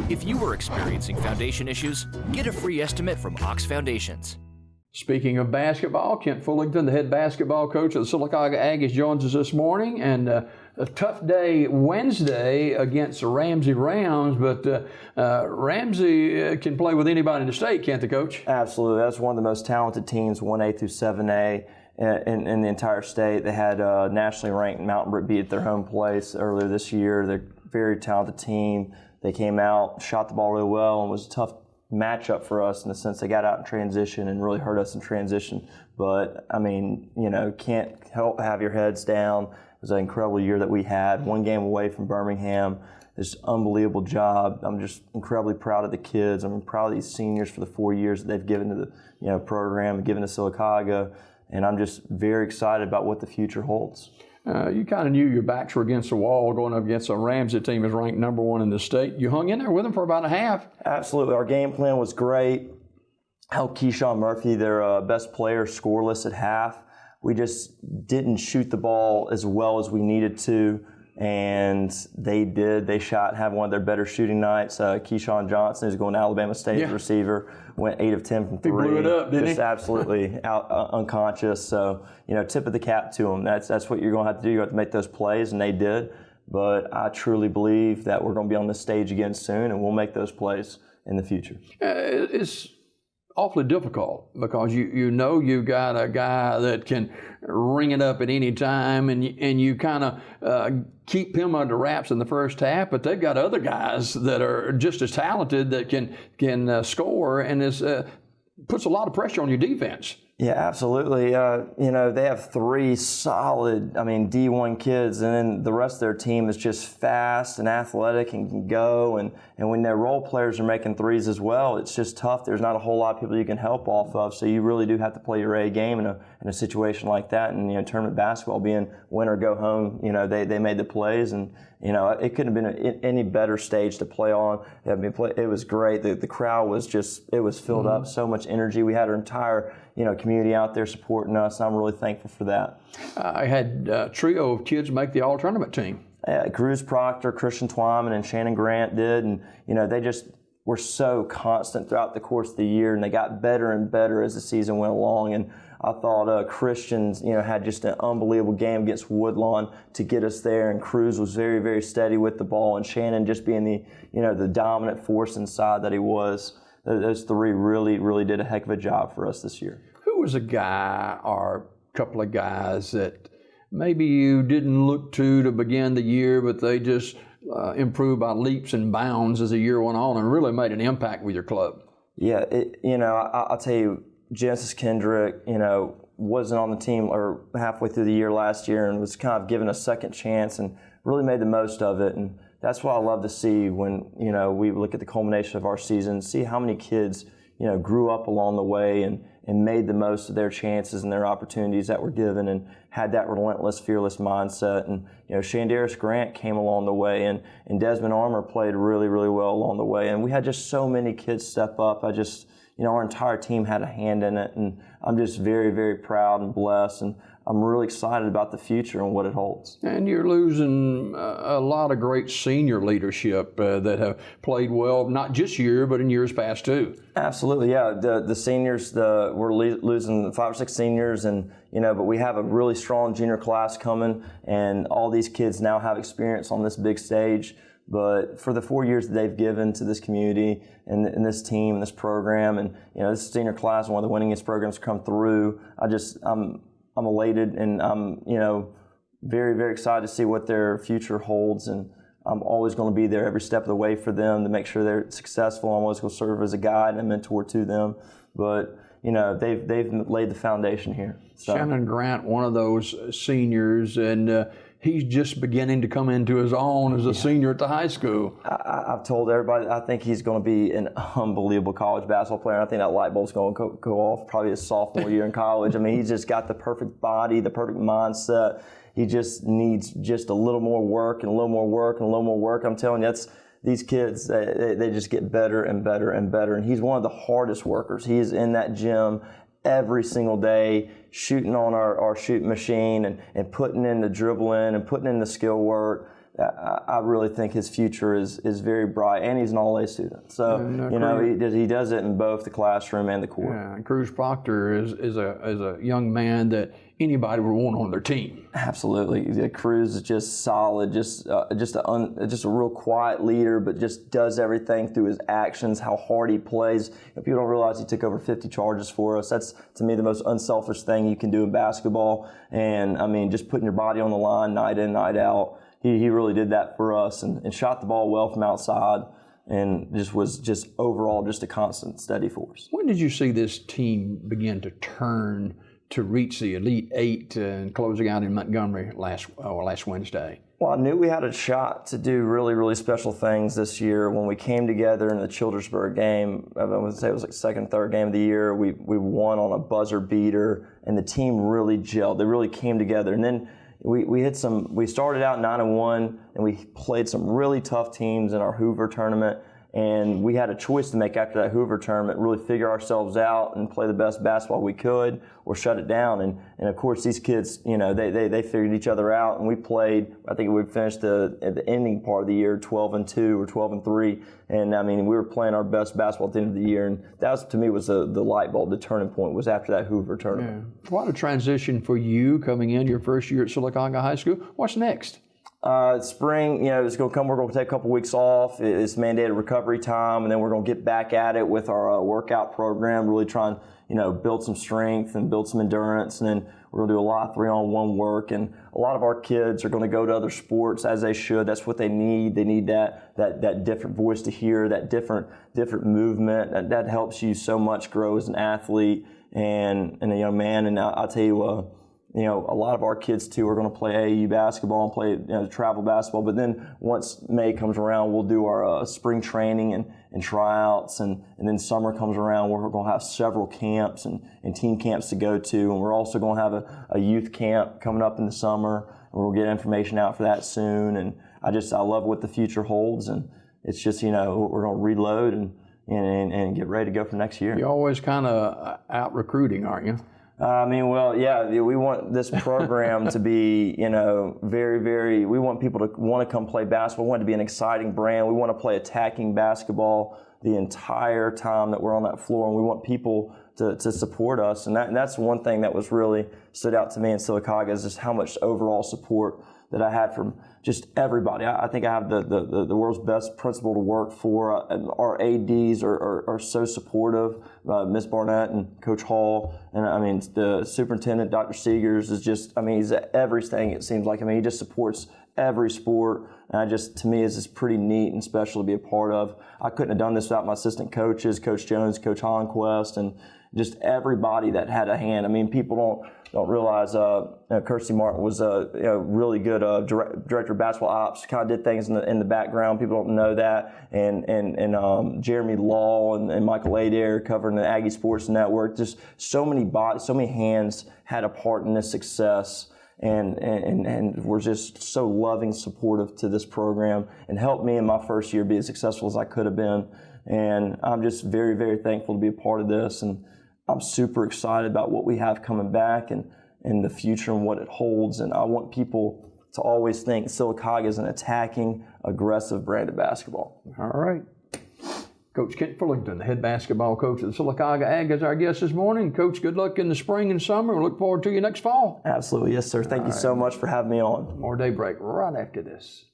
If you are experiencing foundation issues, get a free estimate from Ox Foundations. Speaking of basketball, Kent Fullington, the head basketball coach of the Sylacauga Aggies, joins us this morning. And a tough day Wednesday against the Ramsey Rams, but Ramsey can play with anybody in the state, can't the coach? Absolutely. That's one of the most talented teams, 1A through 7A. In the entire state. They had nationally ranked Mountain Brook beat at their home place earlier this year. They're a very talented team. They came out, shot the ball really well, and was a tough matchup for us in the sense they got out in transition and really hurt us in transition. But, I mean, can't help have your heads down. It was an incredible year that we had. One game away from Birmingham. It's an unbelievable job. I'm just incredibly proud of the kids. I'm proud of these seniors for the 4 years that they've given to the program and given to Sylacauga. And I'm just very excited about what the future holds. You kind of knew your backs were against the wall going up against a Ramsey team is ranked number 1 in the state. You hung in there with them for about a half. Absolutely. Our game plan was great. Helped Keyshawn Murphy, their best player, scoreless at half. We just didn't shoot the ball as well as we needed to. And they did. They had one of their better shooting nights. Keyshawn Johnson, who's going to Alabama State receiver, went 8 of 10 from 3. He blew it up, didn't he? Just absolutely unconscious. So, tip of the cap to them. That's what you're going to have to do. You have to make those plays, and they did. But I truly believe that we're going to be on this stage again soon, and we'll make those plays in the future. It's awfully difficult because you got a guy that can ring it up at any time, and you kind of keep him under wraps in the first half, but they've got other guys that are just as talented that can score, and puts a lot of pressure on your defense. Yeah, absolutely. They have 3 solid, D1 kids, and then the rest of their team is just fast and athletic and can go. And when their role players are making threes as well, it's just tough. There's not a whole lot of people you can help off of, so you really do have to play your A game in a situation like that. And tournament basketball being win or go home, they made the plays, and it couldn't have been any better stage to play on. It was great. The crowd was filled up, so much energy. We had our entire community out there supporting us. I'm really thankful for that. I had a trio of kids make the all-tournament team. Cruz Proctor, Christian Twyman, and Shannon Grant did, and they just were so constant throughout the course of the year, and they got better and better as the season went along. And I thought Christians, had just an unbelievable game against Woodlawn to get us there, and Cruz was very, very steady with the ball, and Shannon just being the dominant force inside that he was. Those 3 really, really did a heck of a job for us this year. Who was a guy or a couple of guys that maybe you didn't look to begin the year, but they just improved by leaps and bounds as the year went on and really made an impact with your club? Yeah, I'll tell you, Genesis Kendrick, wasn't on the team or halfway through the year last year and was kind of given a second chance and really made the most of it. And that's what I love to see when, we look at the culmination of our season, see how many kids, grew up along the way and made the most of their chances and their opportunities that were given and had that relentless, fearless mindset. And, Shandaris Grant came along the way and Desmond Armour played really, really well along the way. And we had just so many kids step up. Our entire team had a hand in it, and I'm just very, very proud and blessed, and I'm really excited about the future and what it holds. And you're losing a lot of great senior leadership that have played well, not just year, but in years past too. Absolutely, yeah. The seniors, we're losing 5 or 6 seniors, and but we have a really strong junior class coming, and all these kids now have experience on this big stage. But for the 4 years that they've given to this community and this team and this program, and this senior class, one of the winningest programs to come through, I'm elated, and I'm very, very excited to see what their future holds. And I'm always going to be there every step of the way for them to make sure they're successful. I'm always going to serve as a guide and a mentor to them. But they've laid the foundation here. So. Shannon Grant, one of those seniors, and he's just beginning to come into his own as a senior at the high school. I've told everybody I think he's going to be an unbelievable college basketball player. I think that light bulb's going to go off probably his sophomore year in college. He's just got the perfect body, the perfect mindset. He just needs just a little more work and a little more work and a little more work. I'm telling you, these kids, they just get better and better and better. And he's one of the hardest workers. He's in that gym every single day, shooting on our shooting machine and putting in the dribbling and putting in the skill work. I really think his future is very bright, and he's an all-A student. So he does it in both the classroom and the court. Yeah, and Cruz Proctor is a young man that anybody would want on their team. Absolutely, Cruz is just solid, just a real quiet leader, but just does everything through his actions, how hard he plays. People don't realize he took over 50 charges for us. That's, to me, the most unselfish thing you can do in basketball. And I mean, just putting your body on the line night in, night out. He really did that for us and shot the ball well from outside and was overall just a constant steady force. When did you see this team begin to turn to reach the Elite Eight and closing out in Montgomery last Wednesday? Well, I knew we had a shot to do really, really special things this year when we came together in the Childersburg game. I would say it was like second, third game of the year. We won on a buzzer beater, and the team really gelled. They really came together. And then we started out 9-1, and we played some really tough teams in our Hoover tournament. And we had a choice to make after that Hoover tournament, really figure ourselves out and play the best basketball we could or shut it down. And of course, these kids, they figured each other out, and we played, I think we finished at the ending part of the year 12-2 or 12-3. And I mean, we were playing our best basketball at the end of the year. And that was, to me, was the light bulb, the turning point was after that Hoover tournament. Yeah. What a transition for you coming in your first year at Sylacauga High School. What's next? Spring, it's going to come. We're going to take a couple weeks off. It's mandated recovery time, and then we're going to get back at it with our workout program. Really try and build some strength and build some endurance, and then we're going to do a lot of 3-on-1 work. And a lot of our kids are going to go to other sports, as they should. That's what they need. They need that different voice to hear, that different movement. That helps you so much grow as an athlete and a young man. And I'll tell you. A lot of our kids too are going to play AAU basketball and play travel basketball. But then once May comes around, we'll do our spring training and tryouts, and then summer comes around where we're going to have several camps and team camps to go to. And we're also going to have a youth camp coming up in the summer, and we'll get information out for that soon. And I love what the future holds, and it's just we're going to reload and get ready to go for next year. You're always kind of out recruiting, aren't you? We want this program to be, very, very, we want people to want to come play basketball. We want it to be an exciting brand. We want to play attacking basketball the entire time that we're on that floor, and we want people to support us. And that's one thing that was really stood out to me in Sylacauga is just how much overall support that I had from just everybody. I think I have the world's best principal to work for. Our ADs are so supportive. Ms. Barnett and Coach Hall, and I mean the superintendent, Dr. Seegers, is just, he's at everything. It seems like, he just supports every sport, and to me, is just pretty neat and special to be a part of. I couldn't have done this without my assistant coaches, Coach Jones, Coach Honquest, and just everybody that had a hand. People don't realize Kirsty Martin was a really good director of basketball ops. Kind of did things in the background. People don't know that. And Jeremy Law and Michael Adair covering the Aggie Sports Network. Just so many bodies, so many hands had a part in this success. And were just so loving, supportive to this program, and helped me in my first year be as successful as I could have been. And I'm just very, very thankful to be a part of this. And I'm super excited about what we have coming back and the future and what it holds. And I want people to always think Sylacauga is an attacking, aggressive brand of basketball. All right. Coach Kent Fullington, the head basketball coach of the Sylacauga Ag, is our guest this morning. Coach, good luck in the spring and summer. We look forward to you next fall. Absolutely. Yes, sir. Thank you so much for having me on. More Daybreak right after this.